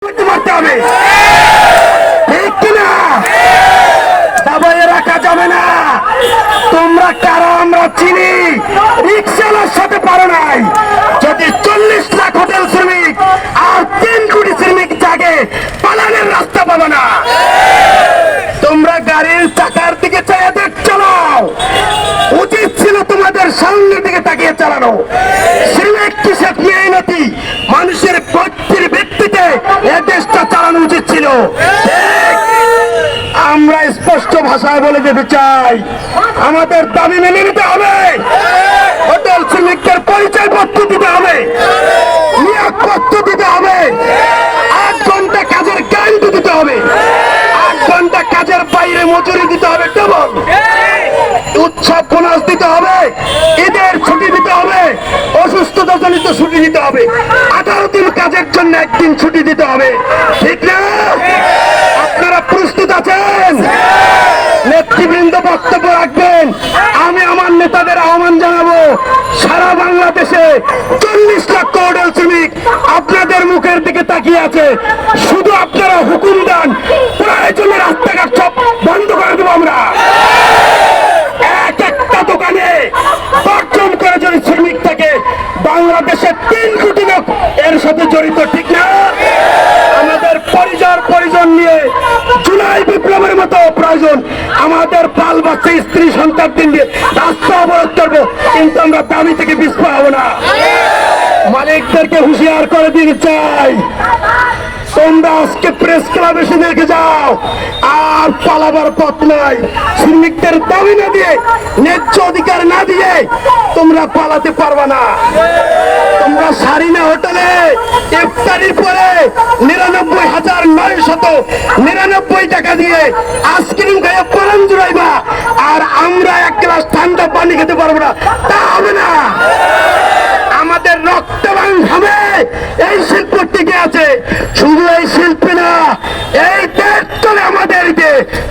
করতে হবে, ঠিক কিনা? দাবাইয়ে রাখা যাবে না। তোমরা কারা আমরা চিনি, রিক্সাওয়ালার সাথে পারো নাই। যদি 40 লাখ হোটেল শ্রমিক আর 3 কোটি শ্রমিক জাগে, পালানোর রাস্তা পাবে না। তোমরা গাড়ির চাকার দিকে চাইয়া দেখ চালাও, উচিত ছিল তোমাদের সামনের দিকে তাকিয়ে চালানো। শ্রমিক কিসের মেহনতি মানুষের প্রত্যেক ব্যক্তিতে এ দেশটা চালানো উচিত ছিল। আমরা স্পষ্ট ভাষায় বলে যেতে চাই, আমাদের দাবি মেনে নিতে হবে। হোটেল শ্রমিকদের পরিচয়পত্র দিতে হবে, নিয়োগপত্র দিতে হবে, 8 ঘন্টা কাজের গ্যারান্টি দিতে হবে, 8 ঘন্টা কাজের বাইরে মজুরি দিতে হবে, কেবল উৎসব বোনাস দিতে হবে, ঈদের ছুটি দিতে হবে, অসুস্থতা জনিত ছুটি দিতে হবে, 18 দিন কাজের জন্য 1 দিন ছুটি দিতে হবে, ঠিক না? আপনারা প্রস্তুত আছেন? নেতৃবৃন্দ বক্তব্য রাখবেন। আমি আমার নেতাদের আহ্বান জানাবো, সারা বাংলাদেশে 40 লক্ষ হোটেল শ্রমিক আপনাদের মুখের দিকে তাকিয়ে আছে। শুধু আপনারা হুকুম দেন, প্রয়োজনে রাস্তাঘাট সব বন্ধ করে দেবো আমরা। একটা দোকানে বর্জন করে যদি শ্রমিক থাকে, বাংলাদেশের 3 কোটি লোক এর সাথে জড়িত, ঠিক না? আমাদের পরিজন নিয়ে জুলাই বিপ্লবের মতো প্রয়োজন, আমাদের বাল বাচ্চা স্ত্রী সন্তানদের নিয়ে রাস্তা অবরোধ করবো, কিন্তু আমরা দাবি থেকে পিছপা হবো না। মালিকদেরকে হুঁশিয়ার করে দিতে চাই, তোমরা আজকে প্রেস ক্লাবে এসে দেখে যাও, আর পালাবার পথ নাই। শ্রমিকদের দাবি না দিয়ে, ন্যায্য অধিকার না দিয়ে তোমরা পালাতে পারবা না। তোমরা সারিনা হোটেলে ইফতারির পরে 99,999 টাকা দিয়ে আইসক্রিম খাইয়ে পরান জুড়াইবা, আর আমরা 1 গ্লাস ঠান্ডা পানি খেতে পারবো না, তা হবে না। আমাদের রক্তবান হবে এই শিল্প টিকে আছে। শুধু এই শিল্পী না, এই দেশ চলে আমাদের,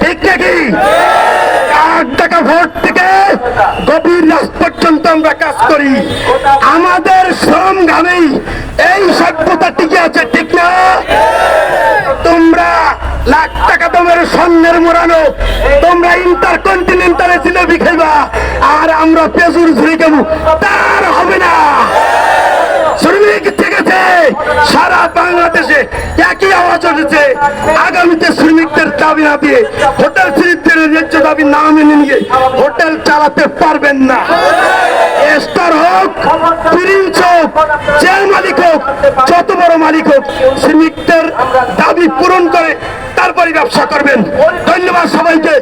ঠিক নাকি? 8 টাকা ভোট থেকে গভীর রাত পর্যন্ত আমরা কাজ করি, আমাদের শ্রম ঘামেই এই সভ্যতা টিকে আছে, ঠিক না? তোমরা লাখ টাকা তোমার স্বর্ণের মোড়ানো, তোমরা ইন্টারকন্টিনেন্টালে জিলেবি খাইবা, আর আমরা পেজুর ঝুড়ি খাবো, তার হবে না। শ্রমিক থেকেছে সারা বাংলাদেশে একই আওয়াজ উঠেছে। আগামীতে শ্রমিকদের দাবি না দিয়ে, হোটেল শ্রমিকদের ন্যায্য দাবি না মেনে নিয়ে হোটেল চালাতে পারবেন না। স্টার হোক, প্রিন্স হোক, যে মালিক হোক, যত বড় মালিক হোক, শ্রমিকদের দাবি পূরণ করে তারপরে ব্যবসা করবেন। ধন্যবাদ সবাইকে।